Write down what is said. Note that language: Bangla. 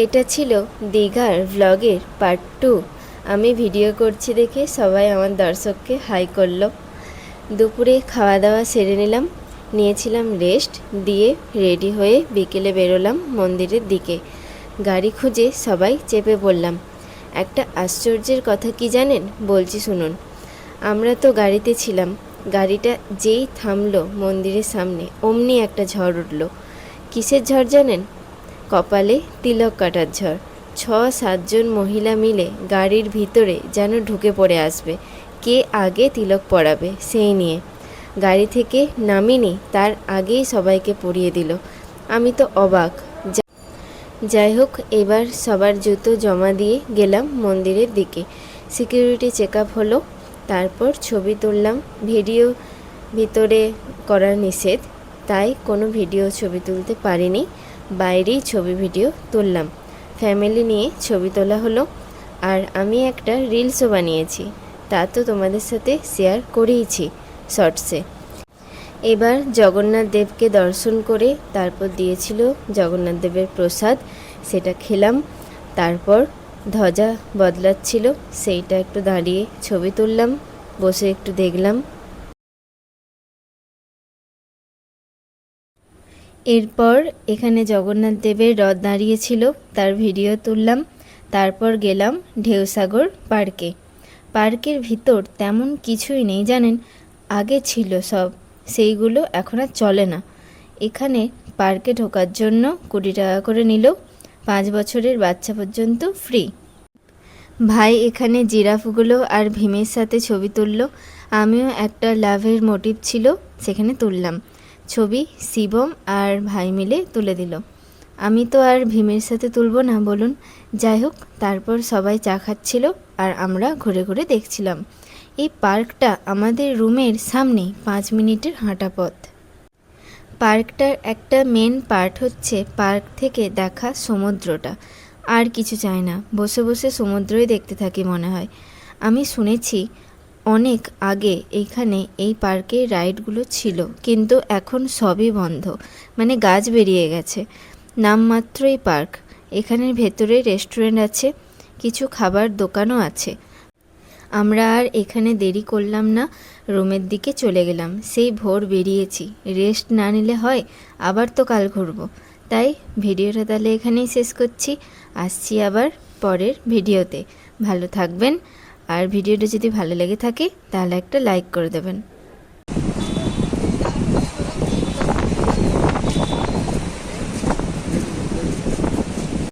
এটা ছিল দীঘার ব্লগের পার্ট 2। আমি ভিডিও করছি দেখে সবাই আমার দর্শককে হাই করলো। দুপুরে খাওয়া দাওয়া সেরে নিয়েছিলাম রেস্ট, দিয়ে রেডি হয়ে বিকেলে বেরোলাম মন্দিরের দিকে। গাড়ি খুঁজে সবাই চেপে পড়লাম। একটা আশ্চর্যের কথা কি জানেন, বলছি শুনুন। আমরা তো গাড়িতে ছিলাম, গাড়িটা যেই থামলো মন্দিরের সামনে অমনি একটা ঝড় উঠল। কিসের ঝড় জানেন? কপালে তিলক কাটার ঝড়। 6-7 জন মহিলা মিলে গাড়ির ভিতরে যেন ঢুকে পড়ে আসবে, কে আগে তিলক পরাবে সেই নিয়ে। গাড়ি থেকে নামিনি তার আগেই সবাইকে পরিয়ে দিল। আমি তো অবাক। যাই হোক, এবার সবার জুতো জমা দিয়ে গেলাম মন্দিরের দিকে। সিকিউরিটি চেক আপ হলো, তারপর ছবি তুললাম। ভিডিও ভিতরে করা নিষেধ, তাই কোনো ভিডিও ছবি তুলতে পারিনি, বাইরেই ছবি ভিডিও তুললাম। ফ্যামিলি নিয়ে ছবি তোলা হলো, আর আমি একটা রিলসও বানিয়েছি, তা তো তোমাদের সাথে শেয়ার করেইছি শর্টসে। এবার জগন্নাথ দেবকে দর্শন করে তারপর দিয়েছিল জগন্নাথ দেবের প্রসাদ, সেটা খেলাম। তারপর ধ্বজা বদলাচ্ছিল, সেইটা একটু দাঁড়িয়ে ছবি তুললাম, বসে একটু দেখলাম। এরপর এখানে জগন্নাথ দেবের রথ দাঁড়িয়েছিল, তার ভিডিও তুললাম। তারপর গেলাম ঢেউসাগর পার্কে। পার্কের ভিতর তেমন কিছুই নেই জানেন, আগে ছিল সব, সেইগুলো এখন আর চলে না। এখানে পার্কে ঢোকার জন্য 20 টাকা করে নিল, 5 বছরের বাচ্চা পর্যন্ত ফ্রি। ভাই এখানে জিরাফগুলো আর ভীমের সাথে ছবি তুলল, আমিও একটা লাভের মোটিভ ছিল সেখানে তুললাম ছবি। শিবম আর ভাই মিলে তুলে দিল, আমি তো আর ভীমের সাথে তুলব না বলুন। যাই হোক, তারপর সবাই চা খাচ্ছিল আর আমরা ঘুরে ঘুরে দেখছিলাম। এই পার্কটা আমাদের রুমের সামনে 5 মিনিটের হাঁটা পথ। পার্কটার একটা মেন পার্ট হচ্ছে পার্ক থেকে দেখা সমুদ্রটা, আর কিছু চাই না, বসে বসে সমুদ্রই দেখতে থাকি মনে হয়। আমি শুনেছি অনেক আগে এইখানে এই পার্কে রাইডগুলো ছিল, কিন্তু এখন সবই বন্ধ, মানে গাছ বেরিয়ে গেছে। নামমাত্রই পার্ক। এখানের ভেতরে রেস্টুরেন্ট আছে, কিছু খাবার দোকানও আছে। আমরা আর এখানে দেরি করলাম না, রুমের দিকে চলে গেলাম। সেই ভোর বেরিয়েছি, রেস্ট না নিলে হয়, আবার তো কাল ঘুরবো। তাই ভিডিওটা তাহলে এখানেই শেষ করছি, আসছি আবার পরের ভিডিওতে। ভালো থাকবেন, আর ভিডিওটা যদি ভালো লেগে থাকে তাহলে একটা লাইক করে দেবেন।